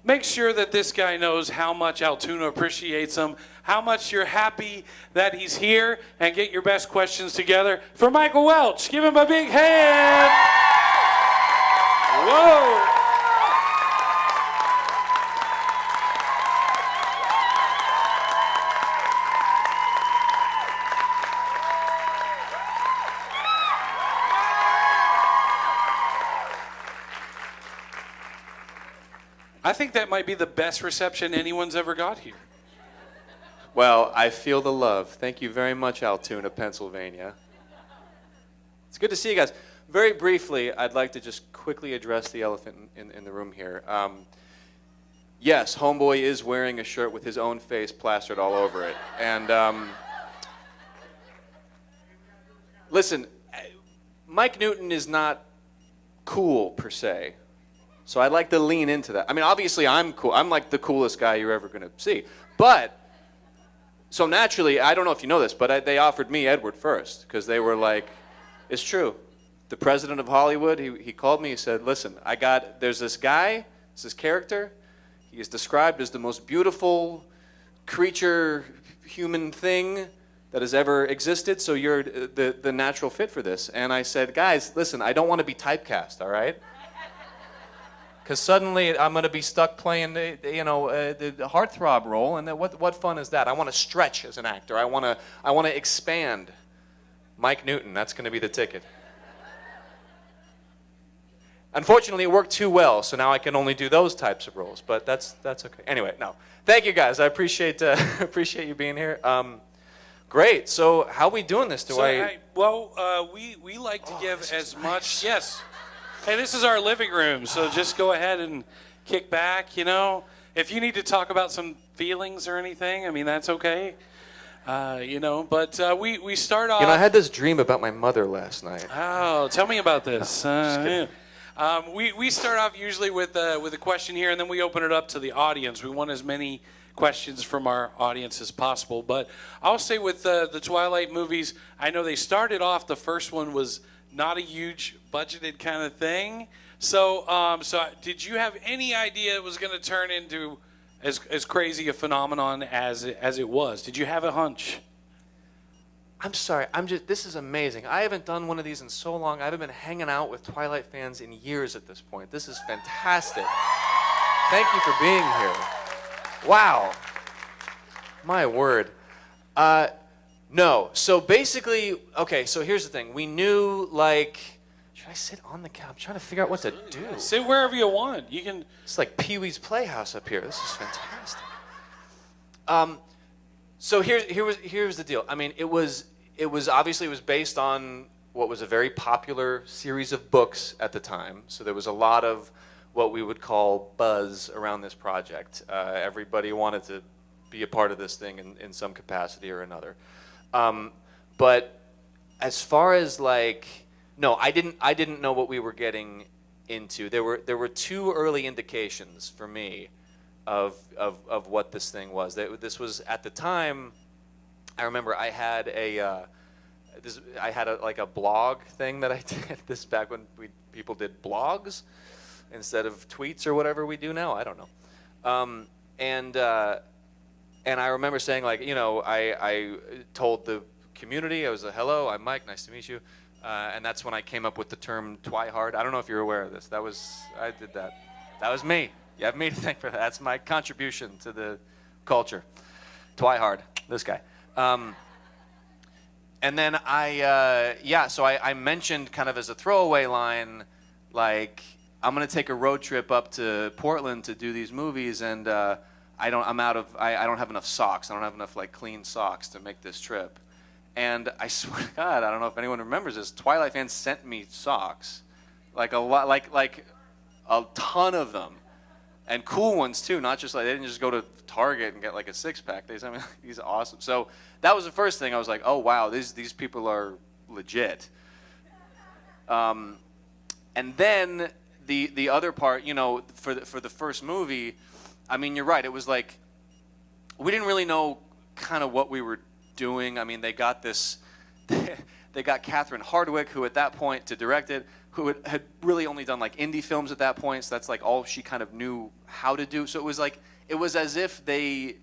make sure that this guy knows how much Altoona appreciates him, how much you're happy that he's here, and get your best questions together for Michael Welch. Give him a big hand. Whoa. I think that might be the best reception anyone's ever got here. Well, I feel the love. Thank you very much, Altoona, Pennsylvania. It's good to see you guys. Very briefly, I'd like to just quickly address the elephant in the room here. Yes, Homeboy is wearing a shirt with his own face plastered all over it. And listen, Mike Newton is not cool, per se. So I'd like to lean into that. I mean, obviously I'm cool. I'm like the coolest guy you're ever going to see. But, so naturally, I don't know if you know this, but they offered me Edward first. Because they were like, it's true. The president of Hollywood, he called me, he said, listen, there's this guy, it's this character. He is described as the most beautiful creature, human thing that has ever existed. So you're the natural fit for this. And I said, guys, listen, I don't want to be typecast, all right? Because suddenly I'm going to be stuck playing the heartthrob role, and what fun is that? I want to stretch as an actor. I want to expand. Mike Newton, that's going to be the ticket. Unfortunately, it worked too well, so now I can only do those types of roles. But that's okay. Anyway, no, thank you guys. I appreciate you being here. Great. So how are we doing this? We like to give as much. Yes. Hey, this is our living room, so just go ahead and kick back, If you need to talk about some feelings or anything, I mean, that's okay. But we start off... I had this dream about my mother last night. Oh, tell me about this. We start off usually with a question here, and then we open it up to the audience. We want as many questions from our audience as possible. But I'll say with the Twilight movies, I know they started off, the first one was not a huge budgeted kind of thing. So did you have any idea it was going to turn into as crazy a phenomenon as it was? Did you have a hunch? I'm sorry. This is amazing. I haven't done one of these in so long. I haven't been hanging out with Twilight fans in years at this point. This is fantastic. Thank you for being here. Wow. My word. No. So basically, okay, so here's the thing. We knew, should I sit on the couch? I'm trying to figure out what to do. Sit wherever you want. You can. It's like Pee-wee's Playhouse up here. This is fantastic. So here's the deal. I mean, it was obviously based on what was a very popular series of books at the time. So there was a lot of what we would call buzz around this project. Everybody wanted to be a part of this thing in some capacity or another. But as far as no, I didn't know what we were getting into. There were two early indications for me of what this thing was. This was at the time. I remember I had a blog thing that I did. This back when people did blogs instead of tweets or whatever we do now. I don't know. And I remember saying I told the community, I was hello, I'm Mike, nice to meet you. And that's when I came up with the term Twihard. I don't know if you're aware of this. I did that. That was me. You have me to thank for that. That's my contribution to the culture. Twihard, this guy. And then I mentioned kind of as a throwaway line, I'm going to take a road trip up to Portland to do these movies, and I don't have enough socks. I don't have enough clean socks to make this trip. And I swear to God, I don't know if anyone remembers this. Twilight fans sent me socks, a ton of them, and cool ones too. Not just they didn't just go to Target and get a six-pack. They sent me these awesome. So that was the first thing. I was like, oh wow, these people are legit. And then the other part, for the first movie, I mean, you're right. It was we didn't really know kind of what we were doing. I mean, they got this They got Catherine Hardwicke, who at that point to direct it, who had really only done like indie films at that point. So that's like all she kind of knew how to do. So it was as if they,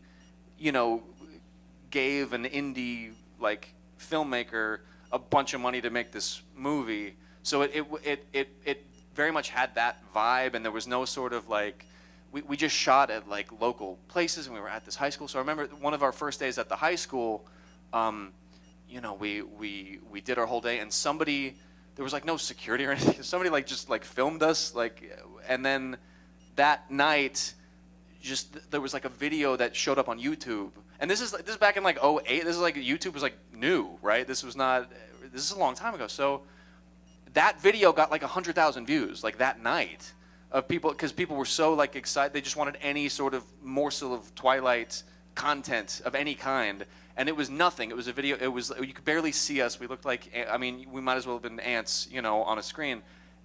gave an indie like filmmaker a bunch of money to make this movie. So it very much had that vibe, and there was no sort of like, we just shot at like local places, and we were at this high school. So I remember one of our first days at the high school, we did our whole day, and there was like no security or anything. Somebody like just like filmed us, like, and then that night, there was like a video that showed up on YouTube. And this is back in like '08. This is like YouTube was like new, right? This is a long time ago. So that video got like 100,000 views like that night of people, because people were so like excited. They just wanted any sort of morsel of Twilight content of any kind. And it was nothing. It was a video. You could barely see us. We looked like, we might as well have been ants, on a screen.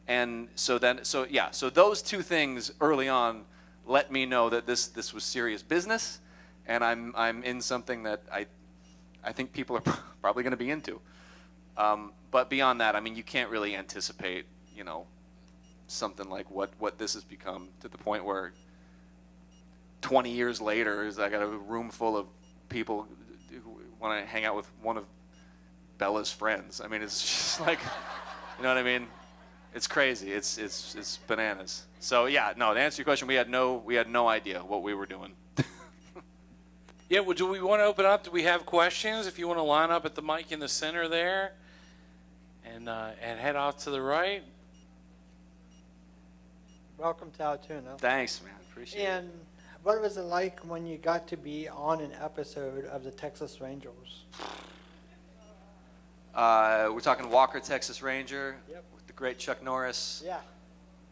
And so those two things early on let me know that this was serious business, and I'm in something that I think people are probably going to be into. But beyond that, you can't really anticipate, something like what this has become, to the point where 20 years later, I got a room full of people who want to hang out with one of Bella's friends. It's just like, you know what I mean? It's crazy. It's bananas. So yeah, no. To answer your question, we had no idea what we were doing. Yeah. Well, do we want to open up? Do we have questions? If you want to line up at the mic in the center there, and head off to the right. Welcome to Altoona. Thanks, man. Appreciate it. And what was it like when you got to be on an episode of the Texas Rangers? We're talking Walker, Texas Ranger. Yep. With the great Chuck Norris. Yeah.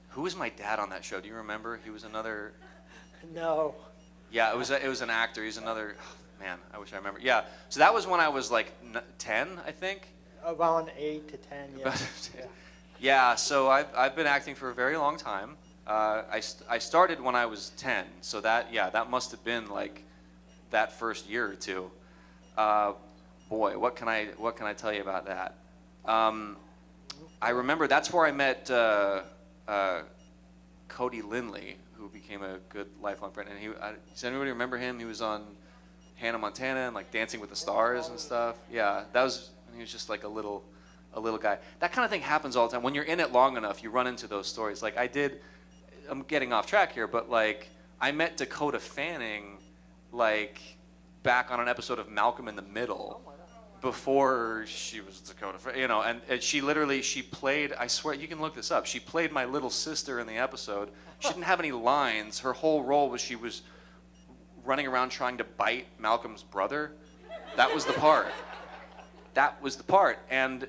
Who was my dad on that show? Do you remember? He was another. No. Yeah, it was an actor. He's another. Oh, man, I wish I remember. Yeah. So that was when I was like 10, I think. Around 8 to 10. Yeah. Yeah. So I've been acting for a very long time. I started when I was 10. So that must have been like that first year or two. Boy, what can I tell you about that? I remember that's where I met Cody Lindley, who became a good lifelong friend. And does anybody remember him? He was on Hannah Montana and like Dancing with the Stars and stuff. Yeah, he was just like a little guy. That kind of thing happens all the time. When you're in it long enough, you run into those stories. Like I'm getting off track here, but like I met Dakota Fanning like back on an episode of Malcolm in the Middle. Before she was Dakota, and she played, I swear, you can look this up, she played my little sister in the episode. She didn't have any lines. Her whole role was she was running around trying to bite Malcolm's brother. That was the part. And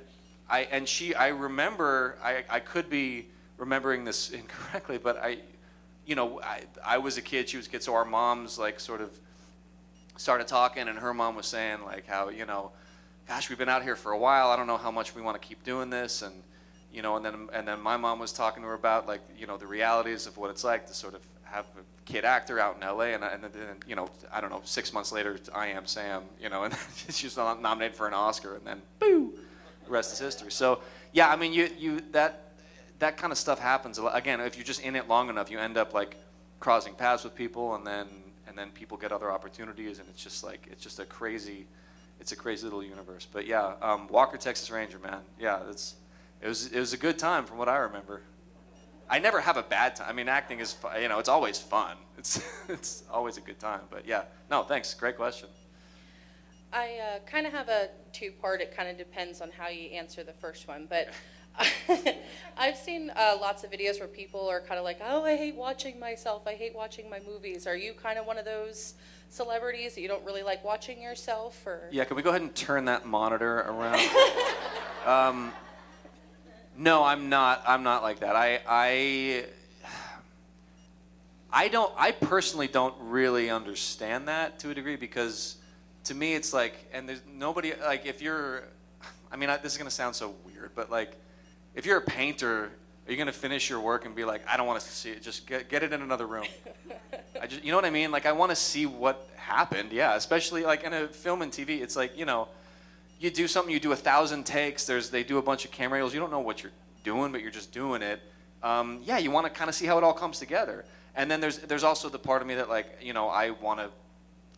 I remember, I could be remembering this incorrectly, but I was a kid, she was a kid, so our moms like sort of started talking, and her mom was saying like how, gosh, we've been out here for a while. I don't know how much we want to keep doing this, and and then my mom was talking to her about like the realities of what it's like to sort of have a kid actor out in LA, and then I don't know, 6 months later, I Am Sam, and she was nominated for an Oscar, and then boo, the rest is history. So yeah, that kind of stuff happens a lot. Again, if you're just in it long enough, you end up like crossing paths with people, and then people get other opportunities, and it's a crazy little universe. But yeah, Walker, Texas Ranger, man. Yeah, it was a good time from what I remember. I never have a bad time. Acting is it's always fun. It's always a good time. But yeah, no, thanks. Great question. I kind of have a two-part. It kind of depends on how you answer the first one, but. I've seen lots of videos where people are kind of like, oh, I hate watching myself. I hate watching my movies. Are you kind of one of those celebrities that you don't really like watching yourself? Or? Yeah, can we go ahead and turn that monitor around? No, I'm not like that. I personally don't really understand that to a degree, because to me it's like, and there's nobody, like if you're, this is going to sound so weird, but like, if you're a painter, are you going to finish your work and be like, I don't want to see it, just get it in another room? You know what I mean? Like, I want to see what happened, yeah. Especially like in a film and TV, it's like, you do something, you do 1,000 takes. They do a bunch of camera angles. You don't know what you're doing, but you're just doing it. Yeah, you want to kind of see how it all comes together. And then there's also the part of me that like, you know, I want to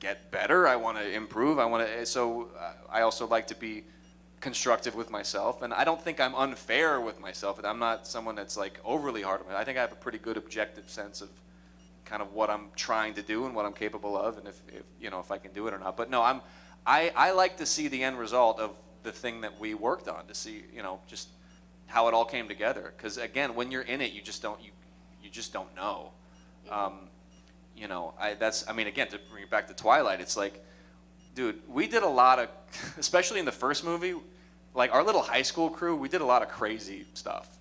get better. I want to improve. I also like to be constructive with myself, and I don't think I'm unfair with myself. I'm not someone that's like overly hard on me. I think I have a pretty good objective sense of kind of what I'm trying to do and what I'm capable of, and if you know, if I can do it or not. But no, I like to see the end result of the thing that we worked on, to see, you know, just how it all came together. Because again, when you're in it, you just don't know. You know, I mean, again, to bring it back to Twilight, it's like, dude, we did a lot of, especially in the first movie, like our little high school crew, we did a lot of crazy stuff.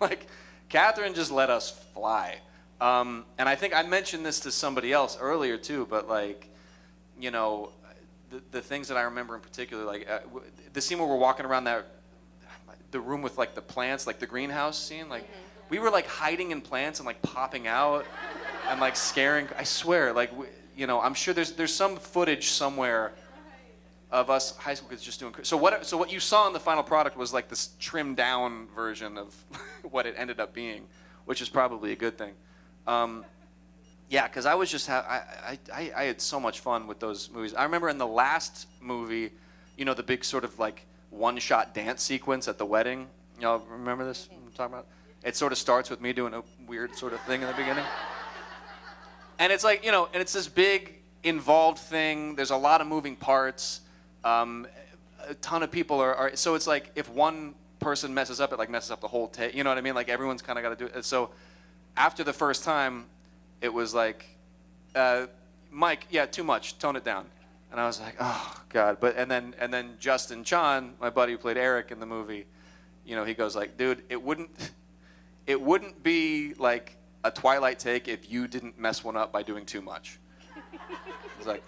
Like, Catherine just let us fly. And I think I mentioned this to somebody else earlier too, but like, you know, the things that I remember in particular, like the scene where we're walking around the room with like the plants, like the greenhouse scene, like we were like hiding in plants and like popping out and like scaring. I swear, like you know, I'm sure there's some footage somewhere of us high school kids just doing. So what you saw in the final product was like this trimmed down version of what it ended up being, which is probably a good thing. Yeah, because I was just I had so much fun with those movies. I remember in the last movie, you know, the big sort of like one-shot dance sequence at the wedding. Y'all remember this? I'm talking about. It sort of starts with me doing a weird sort of thing in the beginning. And it's like, you know, and it's this big involved thing. There's a lot of moving parts. A ton of people are so it's like if one person messes up, it like messes up the whole take. You know what I mean? Like everyone's kind of got to do it. So after the first time, it was like, Mike, yeah, too much. Tone it down. And I was like, oh God. But and then Justin Chan, my buddy who played Eric in the movie, you know, he goes like, dude, it wouldn't be like a Twilight take if you didn't mess one up by doing too much. I was like,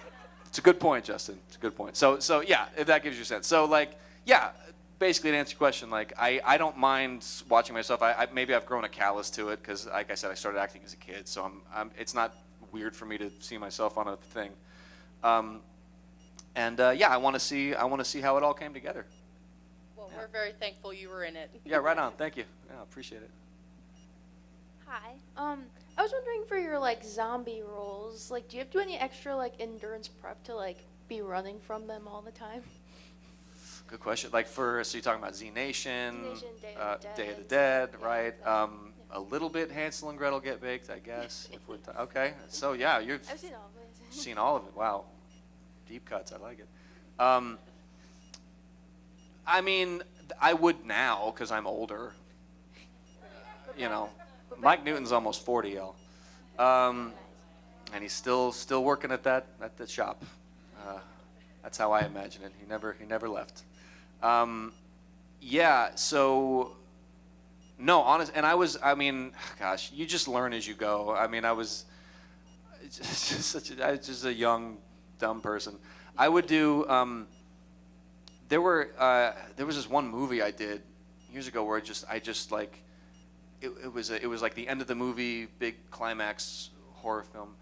it's a good point, Justin. It's a good point. So yeah, if that gives you a sense. So like, yeah, basically to answer your question, like I don't mind watching myself. Maybe I've grown a callus to it because, like I said, I started acting as a kid, so it's not weird for me to see myself on a thing. Yeah, I want to see how it all came together. Well, we're very thankful you were in it. Yeah, right on. Thank you. Yeah, appreciate it. Hi. I was wondering for your like zombie roles, like do you have to do any extra like endurance prep to like be running from them all the time? Good question. Like so you're talking about Z Nation, Day of the Dead, yeah, right? yeah. A little bit Hansel and Gretel Get Baked, I guess. If we're okay. So yeah, you've I've seen all of it. seen all of it. Wow, deep cuts. I like it. I mean, I would now because I'm older. You know, Mike Newton's almost 40, y'all, and he's still working at that shop. That's how I imagine it. He never left. Yeah. So no, honest. And I mean, gosh, you just learn as you go. I mean, I was just a young, dumb person. I would do. There was this one movie I did years ago where I just like. It was like the end of the movie, big climax horror film.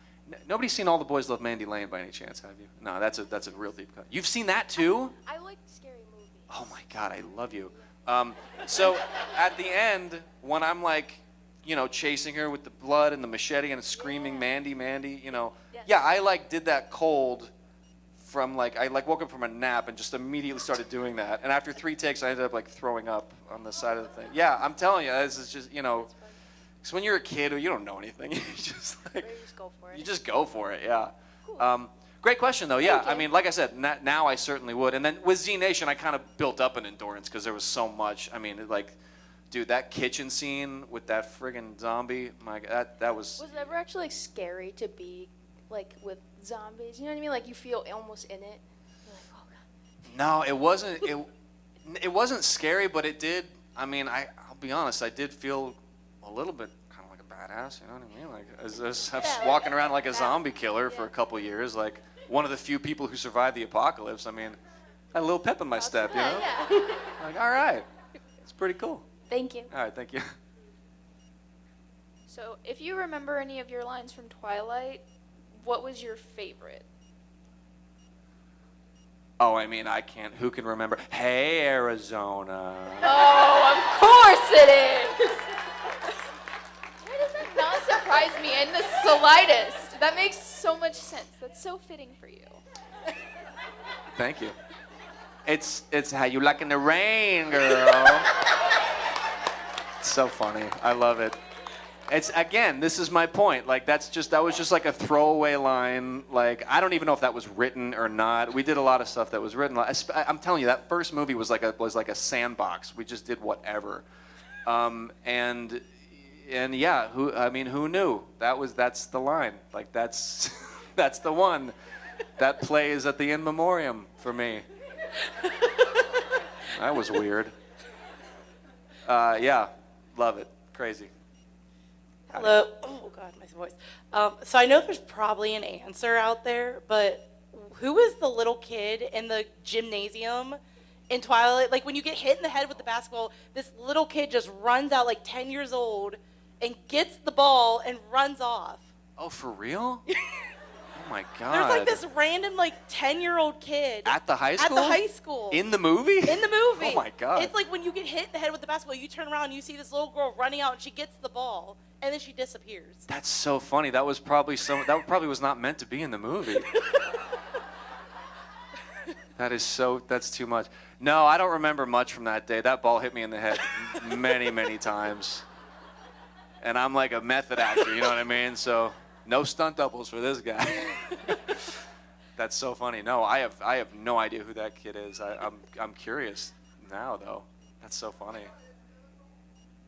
Nobody's seen All the Boys Love Mandy Lane by any chance, have you? No, that's a real deep cut. You've seen that too? I like scary movies. Oh my God, I love you. So at the end, when I'm like, you know, chasing her with the blood and the machete and screaming, Mandy, you know, Yes. yeah, I like did that cold from like I like woke up from a nap and just immediately started doing that. And after 3 takes, I ended up like throwing up on the side of the thing. Yeah, I'm telling you, this is just, you know, because when you're a kid, you don't know anything. You just like Or you just go for it. you just go for it. Yeah. Cool. Great question though. Yeah, Thank I you. mean, like I said, now I certainly would. And then with Z Nation, I kind of built up an endurance because there was so much. I mean, like, dude, that kitchen scene with that friggin' zombie, that was. Was it ever actually like scary to be like with zombies? You know what I mean? Like you feel almost in it. You're like, oh God. No, it wasn't. It wasn't scary, but it did. I mean, I'll be honest. I did feel a little bit kind of like a badass. You know what I mean? Like I was walking around like a zombie killer for a couple years, like one of the few people who survived the apocalypse. I mean, I had a little pep in my step, you know? Yeah. Like, all right, it's pretty cool. Thank you. All right, thank you. So, if you remember any of your lines from Twilight, what was your favorite? Oh, I mean, I can't. Who can remember? Hey, Arizona. Oh, of course it is. Why does that not surprise me in the slightest? That makes so much sense. That's so fitting for you. Thank you. It's how you like in the rain, girl. It's so funny. I love it. It's again, this is my point. Like that was just like a throwaway line. Like I don't even know if that was written or not. We did a lot of stuff that was written. I'm telling you, that first movie was like a sandbox. We just did whatever. And yeah, who knew? That's the line. Like that's that's the one that plays at the in memoriam for me. That was weird. Yeah, love it. Crazy. Hello. Oh, God, my voice. So I know there's probably an answer out there, but who is the little kid in the gymnasium in Twilight? Like, when you get hit in the head with the basketball, this little kid just runs out, like 10 years old, and gets the ball and runs off. Oh, for real? Oh, my God. There's, like, this random, like, 10-year-old kid. At the high school? At the high school. In the movie? In the movie. Oh, my God. It's like when you get hit in the head with the basketball, you turn around and you see this little girl running out, and she gets the ball. And then she disappears. That's so funny. That probably was not meant to be in the movie. That's too much. No, I don't remember much from that day. That ball hit me in the head many, many times. And I'm like a method actor, you know what I mean? So no stunt doubles for this guy. That's so funny. No, I have no idea who that kid is. I'm curious now though. That's so funny.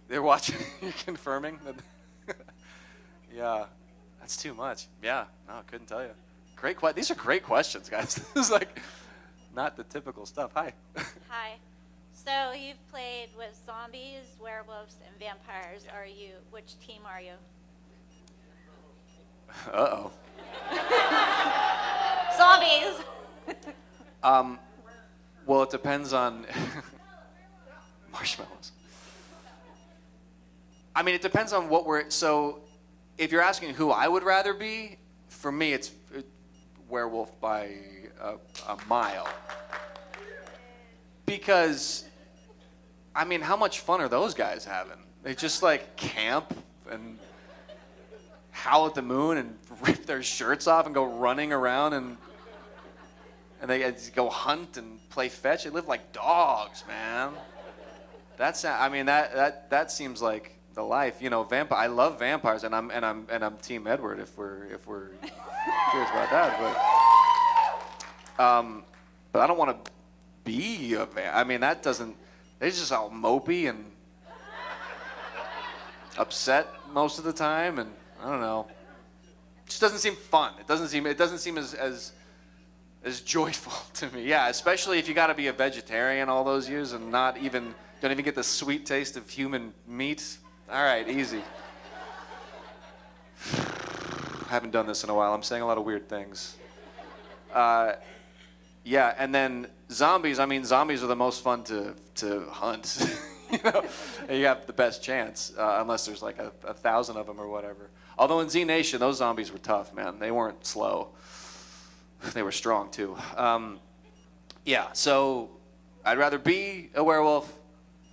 They're watching. You're confirming that. Yeah, that's too much. Yeah, no, couldn't tell you. These are great questions, guys. This is like not the typical stuff. Hi. Hi. So you've played with zombies, werewolves, and vampires. Which team are you? Uh-oh. Zombies! Well, it depends on marshmallows. I mean, it depends on so if you're asking who I would rather be, for me, it's werewolf by a mile. Because, I mean, how much fun are those guys having? They just like camp and howl at the moon and rip their shirts off and go running around and they go hunt and play fetch. They live like dogs, man. That seems like the life, you know. I love vampires, and I'm Team Edward if we're curious about that. But I don't want to be a vampire. I mean, that doesn't. They're just all mopey and upset most of the time, and I don't know. It just doesn't seem fun. It doesn't seem as joyful to me. Yeah, especially if you got to be a vegetarian all those years and don't even get the sweet taste of human meat. All right, easy. Haven't done this in a while. I'm saying a lot of weird things. Yeah, and then zombies. I mean, zombies are the most fun to hunt. You know, and you have the best chance, unless there's like 1,000 of them or whatever. Although in Z Nation, those zombies were tough, man. They weren't slow. They were strong too. Yeah, so I'd rather be a werewolf.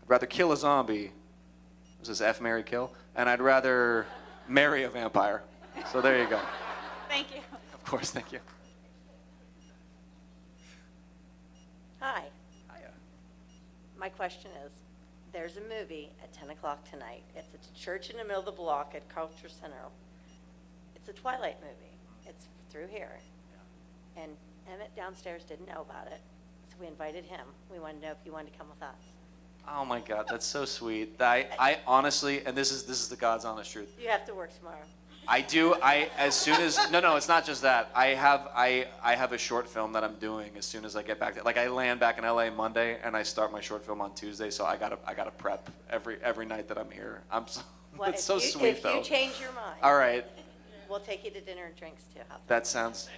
I'd rather kill a zombie. This is F, marry, kill. And I'd rather marry a vampire. So there you go. Thank you. Of course, thank you. Hi. Hiya. My question is, there's a movie at 10 o'clock tonight. It's at a church in the middle of the block at Culture Center. It's a Twilight movie. It's through here. And Emmett downstairs didn't know about it, so we invited him. We wanted to know if he wanted to come with us. Oh my God, that's so sweet. I honestly, and this is the God's honest truth. You have to work tomorrow. I do. As soon as no, it's not just that. I have a short film that I'm doing as soon as I get back. Like I land back in LA Monday and I start my short film on Tuesday. So I gotta prep every night that I'm here. Well, It's so if sweet though. If you change your mind, All right. we'll take you to dinner and drinks too. How's that? That sounds.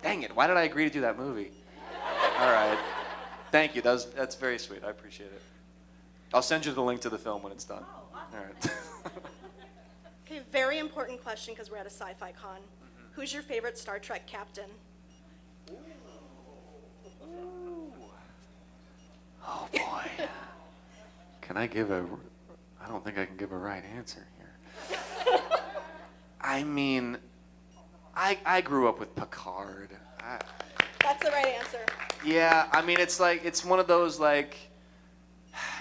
Dang it! Why did I agree to do that movie? All right. Thank you. That's very sweet. I appreciate it. I'll send you the link to the film when it's done. All right. Okay, very important question because we're at a Sci-Fi Con. Who's your favorite Star Trek captain? Oh boy. Can I give a? I don't think I can give a right answer here. I mean, I grew up with Picard. That's the right answer. Yeah, I mean, it's like, it's one of those, like,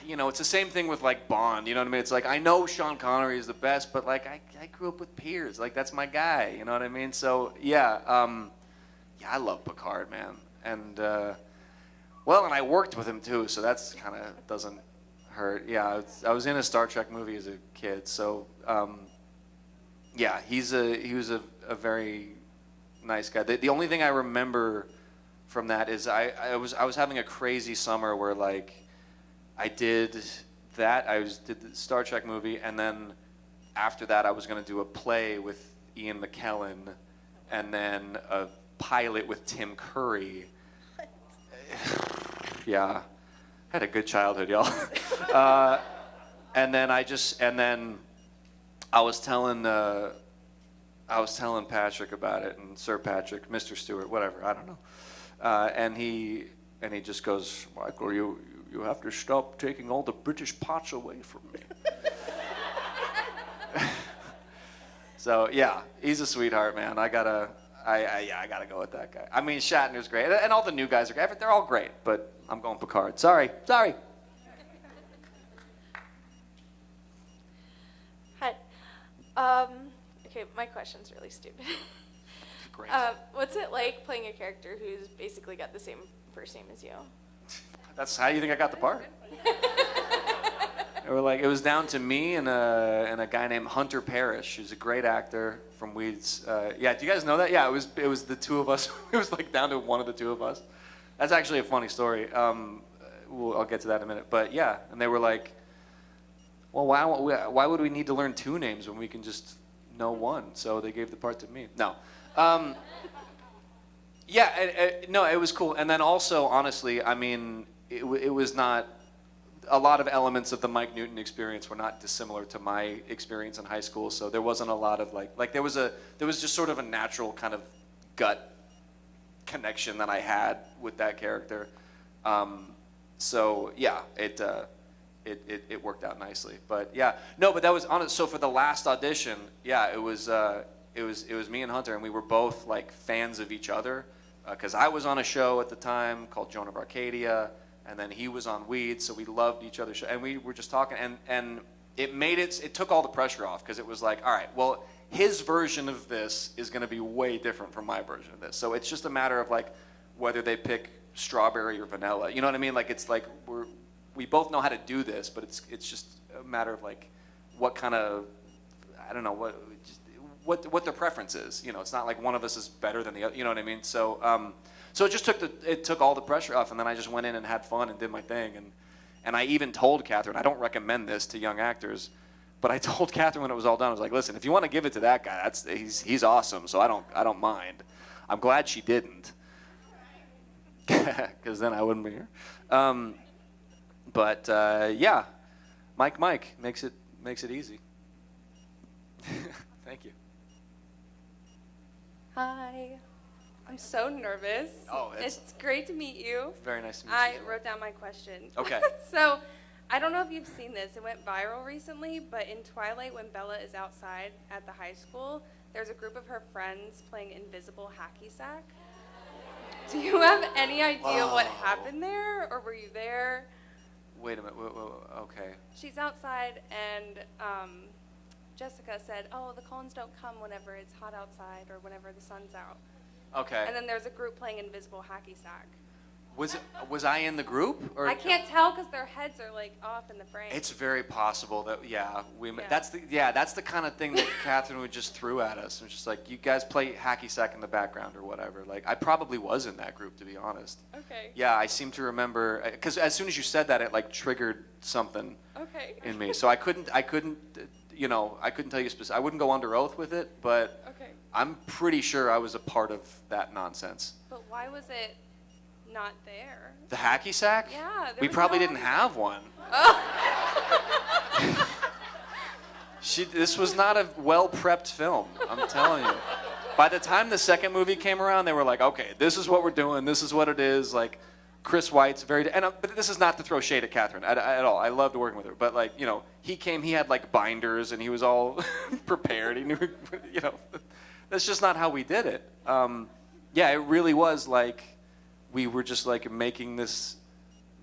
you know, it's the same thing with, like, Bond, you know what I mean? It's like, I know Sean Connery is the best, but, like, I grew up with Piers. Like, that's my guy, you know what I mean? So, yeah, I love Picard, man. And, well, and I worked with him, too, so that's kind of doesn't hurt. Yeah, I was in a Star Trek movie as a kid, so, yeah, he was a very nice guy. The only thing I remember from that is I was having a crazy summer where, like, I did that. Did the Star Trek movie, and then after that I was going to do a play with Ian McKellen, and then a pilot with Tim Curry. Yeah, I had a good childhood, y'all. And then I was telling Patrick about it, and Sir Patrick, Mr. Stewart, whatever, I don't know. And he just goes, Michael, you have to stop taking all the British pots away from me. So yeah, he's a sweetheart, man. I gotta go with that guy. I mean, Shatner's great, and all the new guys are great. They're all great, but I'm going Picard. Sorry. Hi. Okay, my question's really stupid. Great. What's it like playing a character who's basically got the same first name as you? That's how you think I got the part. It was down to me and a guy named Hunter Parrish, who's a great actor from Weeds. Yeah, do you guys know that? Yeah, it was the two of us. It was like down to one of the two of us. That's actually a funny story. I'll get to that in a minute. But yeah, and they were like, well, why would we need to learn two names when we can just know one? So they gave the part to me. No. Yeah, no, it was cool. And then also, honestly, I mean, it was not, a lot of elements of the Mike Newton experience were not dissimilar to my experience in high school. So there wasn't a lot of like there was just sort of a natural kind of gut connection that I had with that character. So yeah, it worked out nicely. But yeah, no, but that was honest. So for the last audition, yeah, it was me and Hunter, and we were both like fans of each other, because I was on a show at the time called Joan of Arcadia, and then he was on Weeds, so we loved each other's show, and we were just talking, and it took all the pressure off, because it was like, all right, well, his version of this is going to be way different from my version of this, so it's just a matter of like whether they pick strawberry or vanilla, you know what I mean? Like, it's like we both know how to do this, but it's just a matter of like what kind of, I don't know, what their preference is. You know, it's not like one of us is better than the other. You know what I mean? So so it just took all the pressure off, and then I just went in and had fun and did my thing. And I even told Catherine, I don't recommend this to young actors, but I told Catherine when it was all done, I was like, listen, if you want to give it to that guy, he's awesome. So I don't mind. I'm glad she didn't, because then I wouldn't be here. But yeah, Mike makes it easy. Thank you. Hi. I'm so nervous. Oh, it's great to meet you. Very nice to meet you. I wrote down my question. Okay. So, I don't know if you've seen this. It went viral recently, but in Twilight, when Bella is outside at the high school, there's a group of her friends playing invisible hacky sack. Do you have any idea what happened there, or were you there? Wait a minute. Okay. She's outside, and Jessica said, oh, the Collins don't come whenever it's hot outside or whenever the sun's out. Okay. And then there's a group playing invisible hacky sack. Was I in the group? Or? I can't tell because their heads are like off in the frame. It's very possible that we. Yeah. That's the kind of thing that Catherine would just threw at us. It was just like, you guys play hacky sack in the background or whatever. Like, I probably was in that group, to be honest. Okay. Yeah, I seem to remember, because as soon as you said that, it like triggered something in me. So I couldn't you know, I couldn't tell you specific. I wouldn't go under oath with it, but Okay. I'm pretty sure I was a part of that nonsense. But why was it not there? The hacky sack? Yeah. We probably didn't have one. Oh. This was not a well-prepped film, I'm telling you. By the time the second movie came around, they were like, okay, this is what we're doing, this is what it is. Like, Chris White's but this is not to throw shade at Catherine at all. I loved working with her, but like, you know, he came, he had like binders and he was all prepared. He knew, you know, that's just not how we did it. Yeah, it really was like we were just like making this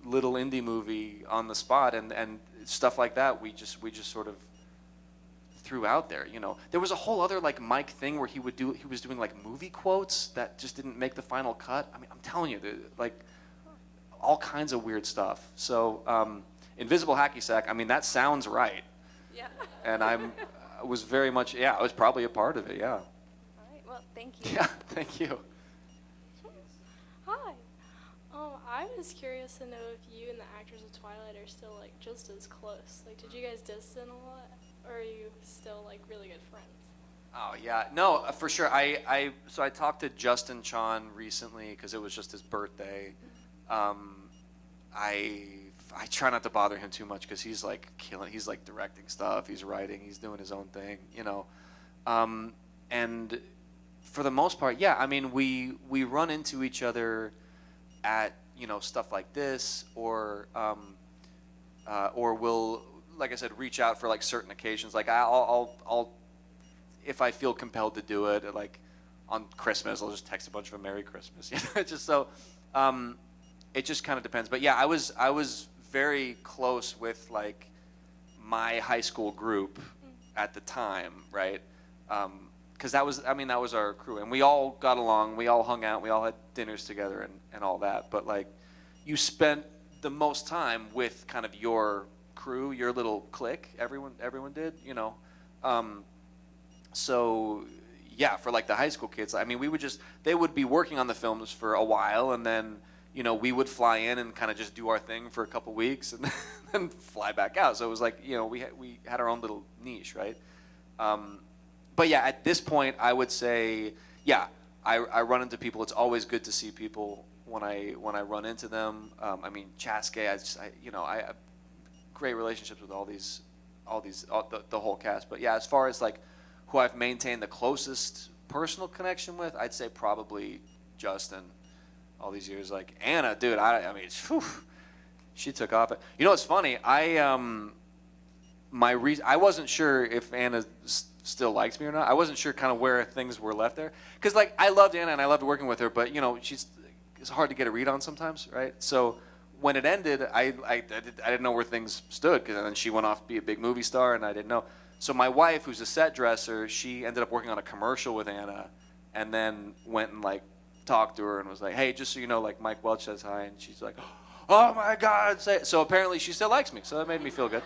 little indie movie on the spot, and stuff like that. We just sort of threw out there. You know, there was a whole other like Mike thing where he was doing like movie quotes that just didn't make the final cut. I mean, I'm telling you, like all kinds of weird stuff. So Invisible Hacky Sack. I mean, that sounds right. Yeah. And I was very much, I was probably a part of it. Yeah. All right. Well, thank you. Yeah. Thank you. Hi. I was curious to know if you and the actors of Twilight are still like just as close. Like, did you guys distance a lot, or are you still like really good friends? Oh yeah, no, for sure. So I talked to Justin Chon recently because it was just his birthday. I try not to bother him too much because he's like killing. He's like directing stuff. He's writing. He's doing his own thing. You know, and for the most part, yeah. I mean, we run into each other at, you know, stuff like this, or we'll, like I said, reach out for like certain occasions. Like I'll if I feel compelled to do it, like on Christmas, I'll just text a bunch of a Merry Christmas. You know, just so it just kind of depends. But yeah, I was very close with like my high school group at the time, right? Because that was our crew, and we all got along, we all hung out, we all had dinners together and all that. But like, you spent the most time with kind of your crew, your little clique. Everyone did, you know. So yeah, for like the high school kids, I mean, they would be working on the films for a while, and then, you know, we would fly in and kind of just do our thing for a couple weeks and then fly back out. So it was like, you know, we had our own little niche, right? But yeah, at this point, I would say, yeah, I run into people. It's always good to see people when I run into them. I mean, Chaske, I have great relationships with the whole cast. But yeah, as far as like who I've maintained the closest personal connection with, I'd say probably Justin. All these years, like Anna, dude. I mean, whew, she took off. You know, it's funny. I wasn't sure if Anna still likes me or not. I wasn't sure kind of where things were left there. Because like I loved Anna and I loved working with her, but you know, it's hard to get a read on sometimes, right? So when it ended, I didn't know where things stood, because then she went off to be a big movie star and I didn't know. So my wife, who's a set dresser, she ended up working on a commercial with Anna, and then went and like talked to her and was like, hey, just so you know, like Mike Welch says hi, and she's like, oh my God. So apparently she still likes me, so that made me feel good.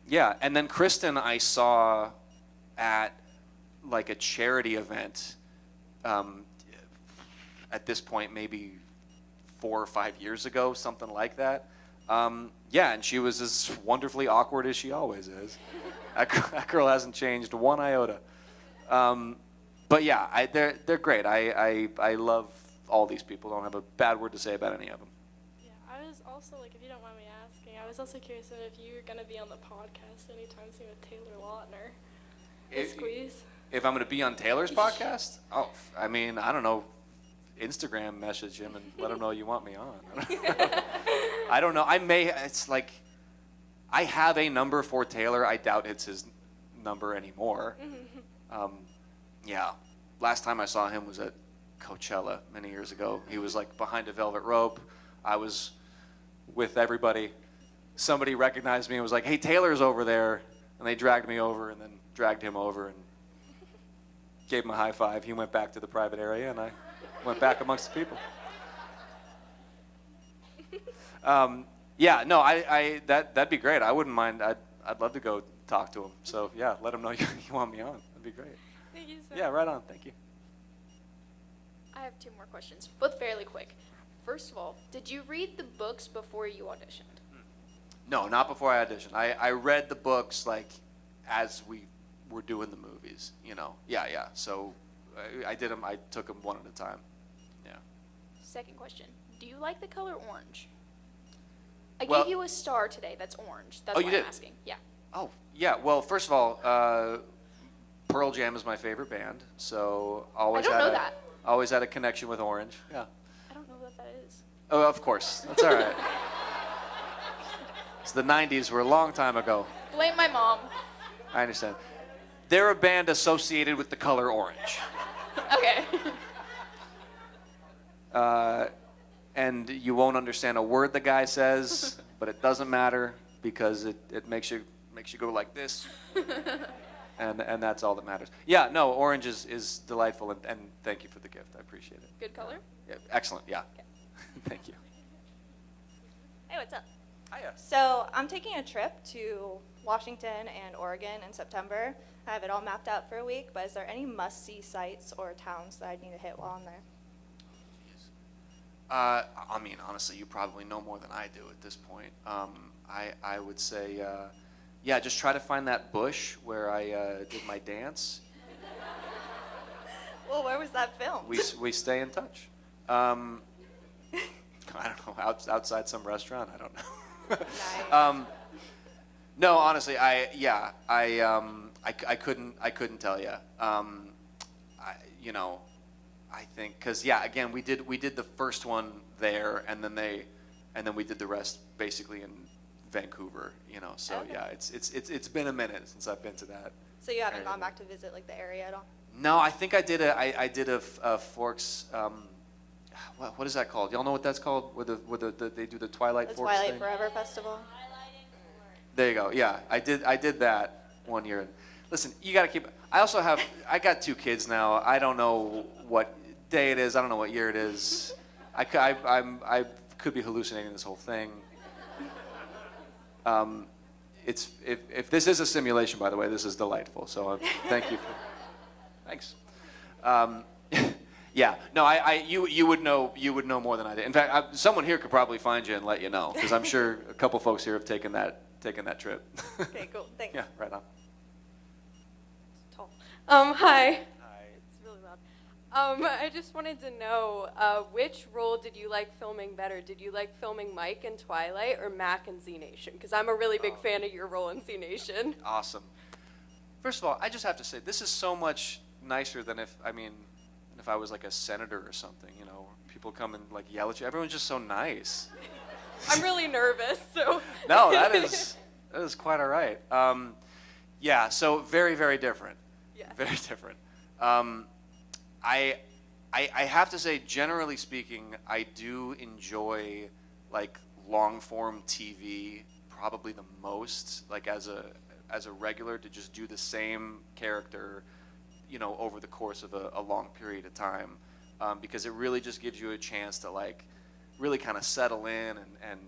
Yeah, and then Kristen I saw at like a charity event at this point maybe 4 or 5 years ago, something like that. Yeah, and she was as wonderfully awkward as she always is. That girl hasn't changed one iota. But yeah, they're great. I love all these people. Don't have a bad word to say about any of them. Yeah, I was also, like, if you don't mind me asking, I was also curious to know if you were going to be on the podcast anytime soon with Taylor Lautner. Squeeze. If I'm going to be on Taylor's podcast? Oh, I mean, I don't know. Instagram message him and let him know you want me on. I don't know. It's like, I have a number for Taylor. I doubt it's his number anymore. Yeah. Last time I saw him was at Coachella many years ago. He was like behind a velvet rope. I was with everybody. Somebody recognized me and was like, hey, Taylor's over there. And they dragged me over and then dragged him over and gave him a high five. He went back to the private area and I went back amongst the people. Yeah, no, that'd be great. I wouldn't mind. I'd love to go talk to him. So yeah, let him know you want me on. That'd be great. Thank you so Yeah, right on. Thank you. I have 2 more questions, both fairly quick. First of all, did you read the books before you auditioned? No, not before I auditioned. I read the books like as we were doing the movies. You know. Yeah. So I did them. I took them one at a time. Yeah. Second question, do you like the color orange? I Well- gave you a star today that's orange. That's Oh, why you I'm did? asking. Yeah. Oh, yeah. Well, first of all, Pearl Jam is my favorite band, so always I don't had know a that. always had a connection with orange. Yeah. I don't that is. Oh, of course. That's all right. The 90s were a long time ago. Blame my mom. I understand. They're a band associated with the color orange. Okay. And you won't understand a word the guy says, but it doesn't matter because it makes you go like this. And that's all that matters. Yeah, no, orange is delightful, and thank you for the gift. I appreciate it. Good color? Yeah, excellent, yeah. Okay. Thank you. Hey, what's up? Hiya. So I'm taking a trip to Washington and Oregon in September. I have it all mapped out for a week, but is there any must-see sites or towns that I need to hit while I'm there? I mean, honestly, you probably know more than I do at this point. I would say, yeah, just try to find that bush where I did my dance. Well, where was that filmed? We stay in touch. I don't know, outside some restaurant. I don't know. Nice. No, honestly, I couldn't tell you. I think because again, we did the first one there, and then we did the rest basically in Vancouver. So Okay. yeah, it's been a minute since I've been to that. So you haven't area. gone back to visit like the area at all? No, I think I did a Forks. What is that called? Y'all know what that's called? Where they do the Twilight The Forks Twilight thing? Forever Festival? There you go. Yeah, I did that one year. Listen, you got to keep. I got 2 kids now. I don't know what day it is. I don't know what year it is. I could be hallucinating this whole thing. If this is a simulation, by the way, this is delightful. So thank you for. Thanks. Yeah. No, you would know more than I did. In fact, someone here could probably find you and let you know, because I'm sure a couple folks here have taken that trip. Okay, cool. Thanks. Yeah, right on. Tall. Hi. Hi. It's really loud. I just wanted to know, which role did you like filming better? Did you like filming Mike in Twilight or Mac in Z Nation? Because I'm a really big fan of your role in Z Nation. Awesome. First of all, I just have to say this is so much nicer than if I was like a senator or something. People come and like yell at you. Everyone's just so nice. I'm really nervous, so. No, that is quite all right. Yeah, so very, very different. Yeah. Very different. I have to say, generally speaking, I do enjoy like long form TV probably the most. Like as a regular, to just do the same character, over the course of a long period of time, because it really just gives you a chance to like really kind of settle in and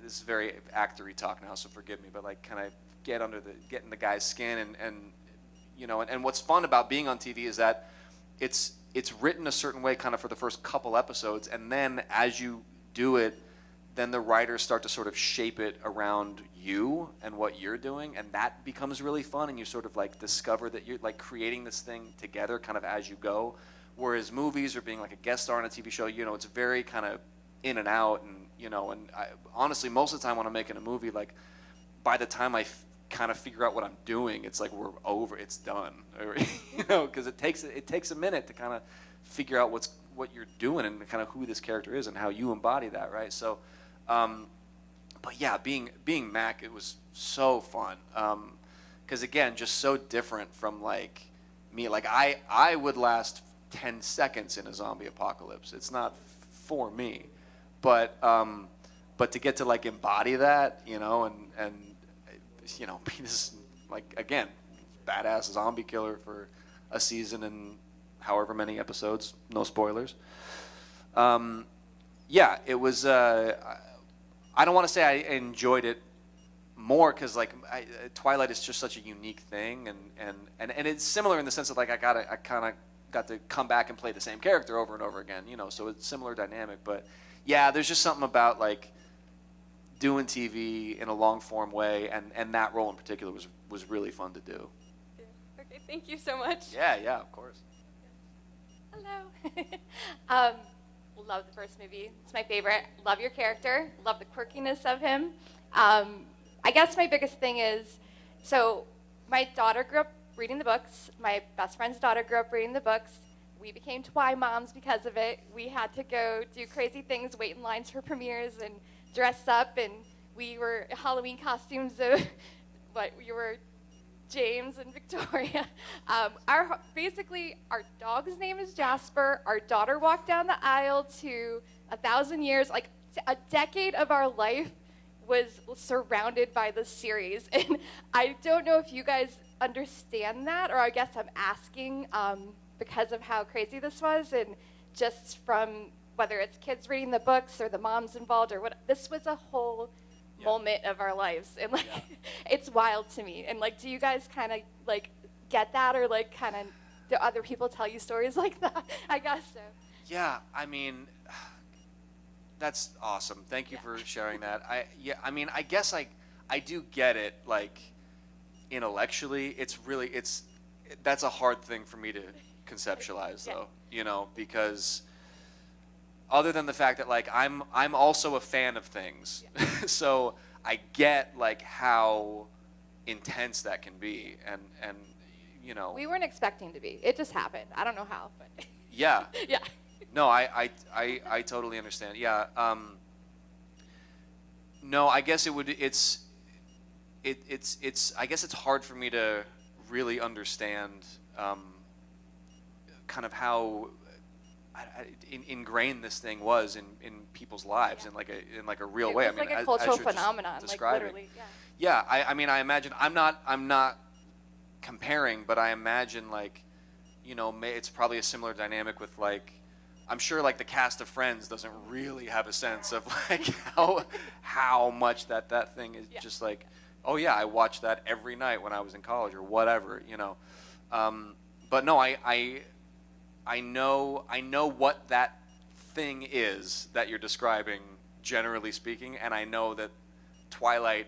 this is very actory talk now, so forgive me, but like kind of get in the guy's skin and what's fun about being on TV is that it's written a certain way kind of for the first couple episodes, and then as you do it, then the writers start to sort of shape it around you and what you're doing, and that becomes really fun, and you sort of like discover that you're like creating this thing together kind of as you go. Whereas movies or being like a guest star on a TV show, it's very kind of in and out, and honestly, most of the time when I'm making a movie, like by the time I kind of figure out what I'm doing, it's like we're over, it's done, because it takes a minute to kind of figure out what you're doing and kind of who this character is and how you embody that, right? So, but yeah, being Mac, it was so fun, because again, just so different from like me. Like I would last 10 seconds in a zombie apocalypse. It's not for me, but to get to like embody that, and be this like again badass zombie killer for a season and however many episodes, no spoilers. Yeah, it was. I don't want to say I enjoyed it more because like Twilight is just such a unique thing, and it's similar in the sense that like I kind of got to come back and play the same character over and over again, so it's similar dynamic. But yeah, there's just something about like doing TV in a long form way, and that role in particular was really fun to do. Yeah. Okay, thank you so much. Yeah, of course. Hello. Love the first movie. It's my favorite. Love your character. Love the quirkiness of him. I guess my biggest thing is, so my daughter grew up reading the books. My best friend's daughter grew up reading the books. we became Twi moms because of it. We had to go do crazy things, wait in lines for premieres, and dress up. And we were Halloween costumes of what we were. James and Victoria. Basically, our dog's name is Jasper. Our daughter walked down the aisle to 1,000 years. Like a decade of our life was surrounded by this series. And I don't know if you guys understand that, or I guess I'm asking because of how crazy this was. And just from whether it's kids reading the books or the moms involved or what, this was a whole moment of our lives, and like it's wild to me. And like, do you guys kind of like get that, or like kind of do other people tell you stories like that? I guess so. Yeah, I mean, that's awesome. Thank you for sharing that. I mean, I guess I do get it. Like intellectually, that's a hard thing for me to conceptualize, though. You know, because other than the fact that like I'm also a fan of things, so I get like how intense that can be, and you know. We weren't expecting to be. It just happened. I don't know how, but. Yeah. Yeah. No, I totally understand. Yeah. No, I guess it's I guess it's hard for me to really understand kind of how ingrained this thing was in people's lives in like a real way. It was like a cultural phenomenon, like describing. literally. Yeah. I mean, I imagine I'm not comparing, but I imagine like, you know, it's probably a similar dynamic with like, I'm sure like the cast of Friends doesn't really have a sense of like how much that thing is just like, oh yeah, I watched that every night when I was in college or whatever, you know. But no, I know what that thing is that you're describing, generally speaking, and I know that Twilight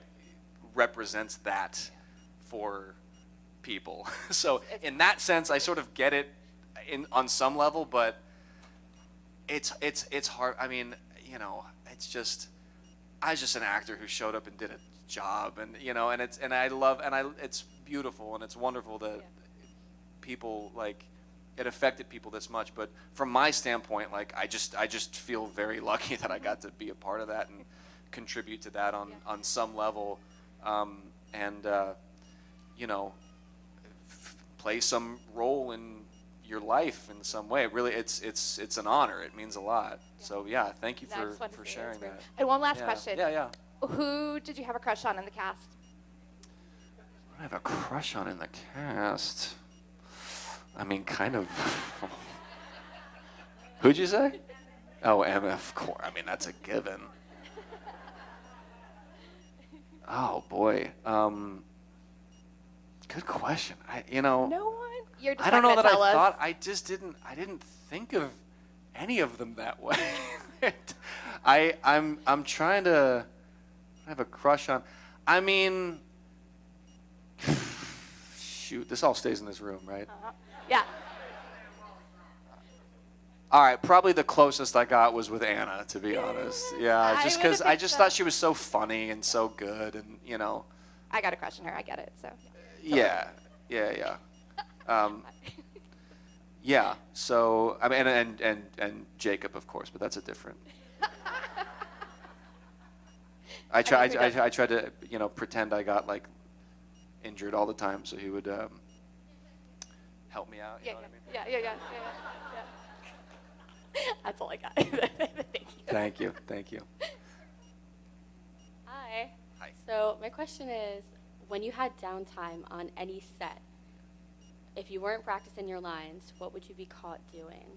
represents that for people. So in that sense, I sort of get it on some level, but it's hard. I mean, you know, I was just an actor who showed up and did a job, and you know, and it's beautiful and it's wonderful that people like. It affected people this much, but from my standpoint, like I just feel very lucky that I got to be a part of that and contribute to that on some level, and you know, play some role in your life in some way. Really, it's an honor. It means a lot. So yeah, thank you for sharing that. And one last question. Yeah. Who did you have a crush on in the cast? I have a crush on in the cast. I mean, kind of. Who'd you say? Oh, Emma, of course. I mean, that's a given. Oh boy. Good question. No one. You're just I don't know that I tell us. thought. I didn't think of any of them that way. I'm trying to have a crush on. I mean, shoot. This all stays in this room, right? Yeah. All right, probably the closest I got was with Anna, to be honest. Yeah, just because I just thought she was so funny and so good, and you know. I got a crush on her. I get it. So. Yeah. Yeah. So I mean, and Jacob, of course, but that's a different. I tried to pretend I got like injured all the time, so he would help me out. You know what I mean? Yeah. That's all I got. Thank you. Thank you. Hi. Hi. So my question is, when you had downtime on any set, if you weren't practicing your lines, what would you be caught doing?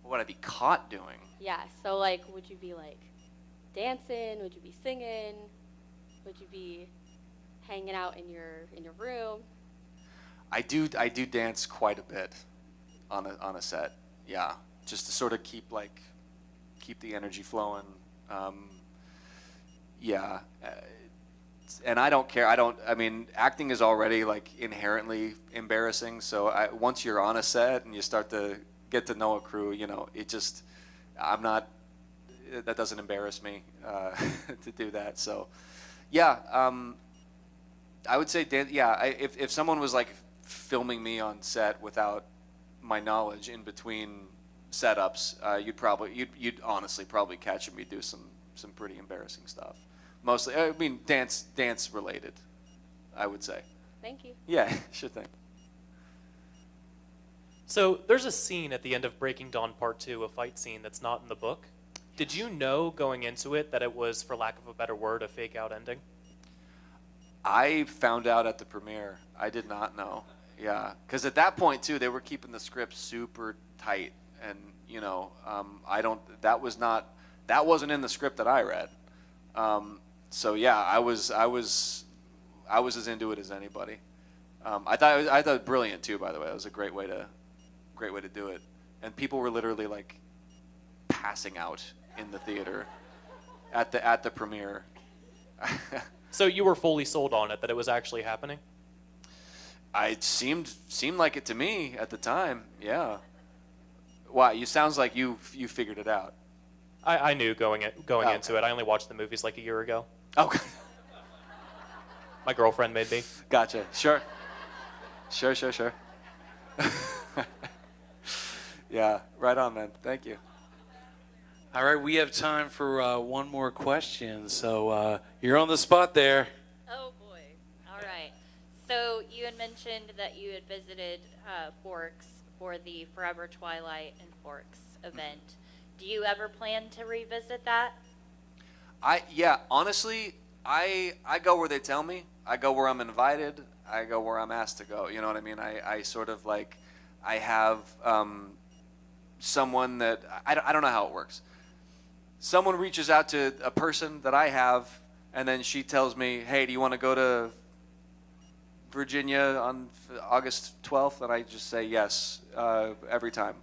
What would I be caught doing? Yeah, so like, would you be like dancing? Would you be singing? Would you be hanging out in your room? I do dance quite a bit on a set. Yeah, just to sort of keep the energy flowing. Yeah. And I don't care. I mean, acting is already like inherently embarrassing. So once you're on a set and you start to get to know a crew, you know, that doesn't embarrass me to do that. So, yeah, I would say, if someone was like filming me on set without my knowledge in between setups, you'd honestly probably catch me do some pretty embarrassing stuff. Mostly, I mean, dance related, I would say. Thank you. Yeah, sure thing. So there's a scene at the end of Breaking Dawn Part 2, a fight scene that's not in the book. Did you know going into it that it was, for lack of a better word, a fake out ending? I found out at the premiere. I did not know. Yeah, because at that point too, they were keeping the script super tight, and that wasn't in the script that I read. So yeah, I was as into it as anybody. I thought it was brilliant too. By the way, it was a great way to do it, and people were literally like passing out in the theater at the premiere. So you were fully sold on it, that it was actually happening? It seemed like it to me at the time. Yeah. Wow, you sounds like you figured it out. I knew going into it. I only watched the movies like a year ago. Okay. My girlfriend made me. Gotcha. Sure. Yeah, right on, man. Thank you. All right, we have time for one more question. So you're on the spot there. Oh, boy. All right. So you had mentioned that you had visited Forks for the Forever Twilight and Forks event. Do you ever plan to revisit that? Honestly, I go where they tell me. I go where I'm invited. I go where I'm asked to go. You know what I mean? I sort of like, I have someone that, I don't know how it works. Someone reaches out to a person that I have, and then she tells me, hey, do you want to go to Virginia on August 12th? And I just say yes every time.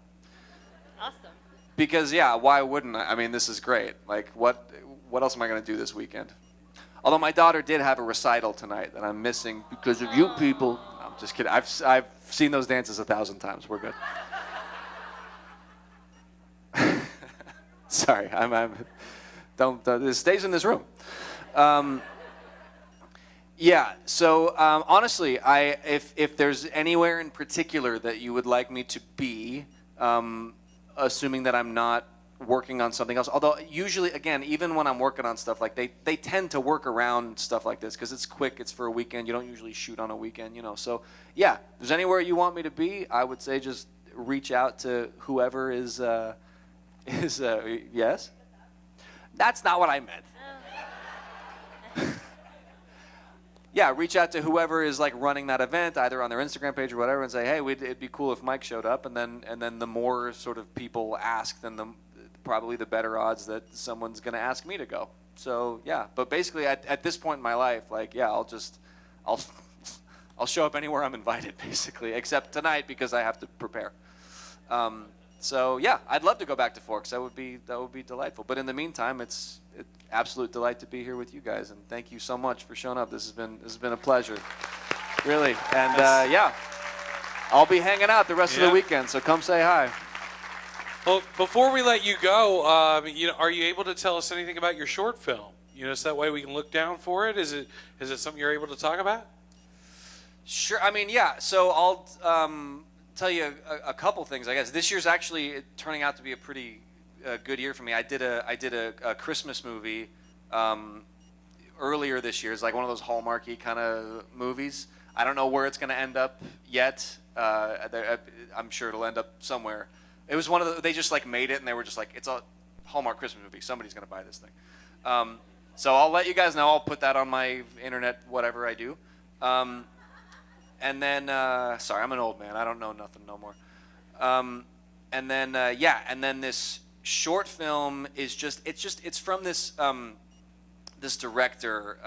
Awesome. Because, yeah, why wouldn't I? I mean, this is great. Like, what else am I going to do this weekend? Although my daughter did have a recital tonight that I'm missing because of you people. No, I'm just kidding. I've seen those dances 1,000 times. We're good. Sorry, it stays in this room. Yeah, so honestly, if there's anywhere in particular that you would like me to be, assuming that I'm not working on something else, although usually, again, even when I'm working on stuff like they tend to work around stuff like this because it's quick, it's for a weekend, you don't usually shoot on a weekend, so yeah, if there's anywhere you want me to be, I would say just reach out to whoever is yes? That's not what I meant. Yeah, reach out to whoever is like running that event, either on their Instagram page or whatever, and say, hey, it'd be cool if Mike showed up, and then the more sort of people ask, then probably the better odds that someone's going to ask me to go. So yeah, but basically at this point in my life, like yeah, I'll show up anywhere I'm invited, basically, except tonight because I have to prepare. So yeah, I'd love to go back to Forks. That would be delightful. But in the meantime, it's an absolute delight to be here with you guys, and thank you so much for showing up. This has been a pleasure, really. And yeah, I'll be hanging out the rest of the weekend. So come say hi. Well, before we let you go, are you able to tell us anything about your short film? So that way we can look down for it. Is it something you're able to talk about? Sure. I mean, yeah. So I'll tell you a couple things, I guess. This year's actually turning out to be a pretty good year for me. I did a Christmas movie earlier this year. It's like one of those Hallmarky kind of movies. I don't know where it's going to end up yet. I'm sure it'll end up somewhere. It was one of they just like made it, and they were just like, it's a Hallmark Christmas movie. Somebody's going to buy this thing. So I'll let you guys know. I'll put that on my internet, whatever I do. And then, sorry, I'm an old man. I don't know nothing no more. And then this short film is it's from this this director,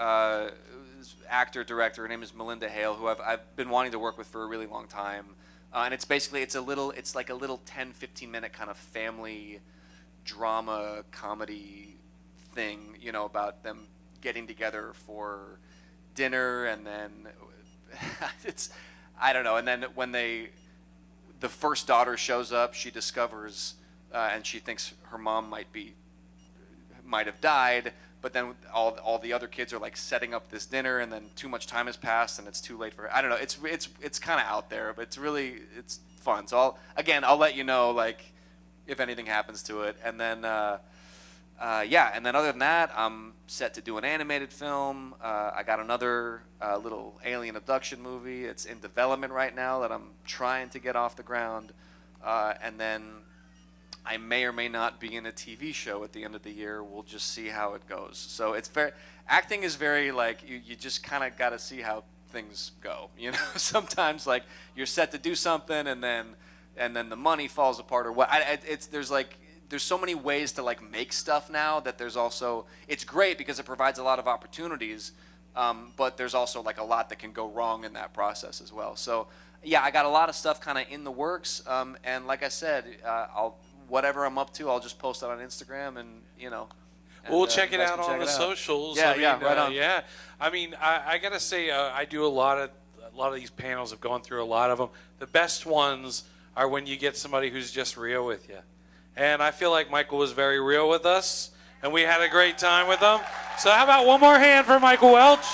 actor director. Her name is Melinda Hale, who I've been wanting to work with for a really long time. And it's like a little 10-15 minute kind of family drama comedy thing, about them getting together for dinner, and then I don't know. And then when the first daughter shows up, she discovers, and she thinks her mom might have died, but then all the other kids are like setting up this dinner, and then too much time has passed, and it's too late for her. I don't know. It's kind of out there, but it's fun. So I'll let you know like if anything happens to it, and then and then other than that, I'm set to do an animated film. I got another little alien abduction movie. It's in development right now that I'm trying to get off the ground, and then I may or may not be in a TV show at the end of the year. We'll just see how it goes. So acting is very like you just kind of got to see how things go. You know, sometimes like you're set to do something, and then the money falls apart or what. There's so many ways to like make stuff now that it's great because it provides a lot of opportunities, but there's also like a lot that can go wrong in that process as well. So yeah, I got a lot of stuff kind of in the works, and like I said, whatever I'm up to, I'll just post it on Instagram, and you know. We'll check it out on the socials. Yeah, right on. Yeah, I mean, I gotta say, I do a lot of these panels. I've gone through a lot of them. The best ones are when you get somebody who's just real with you. And I feel like Michael was very real with us, and we had a great time with him. So how about one more hand for Michael Welch?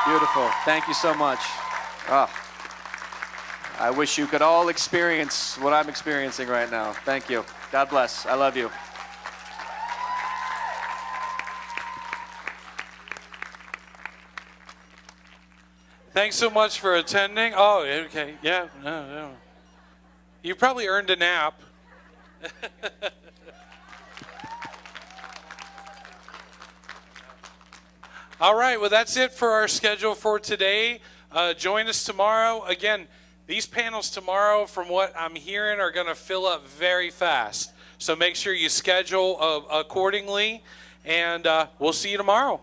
Beautiful. Thank you so much. I wish you could all experience what I'm experiencing right now. Thank you. God bless. I love you. Thanks so much for attending. Oh, okay. Yeah, no. You probably earned a nap. All right, well, that's it for our schedule for today. Join us tomorrow. Again, these panels tomorrow, from what I'm hearing, are going to fill up very fast. So make sure you schedule accordingly, and we'll see you tomorrow.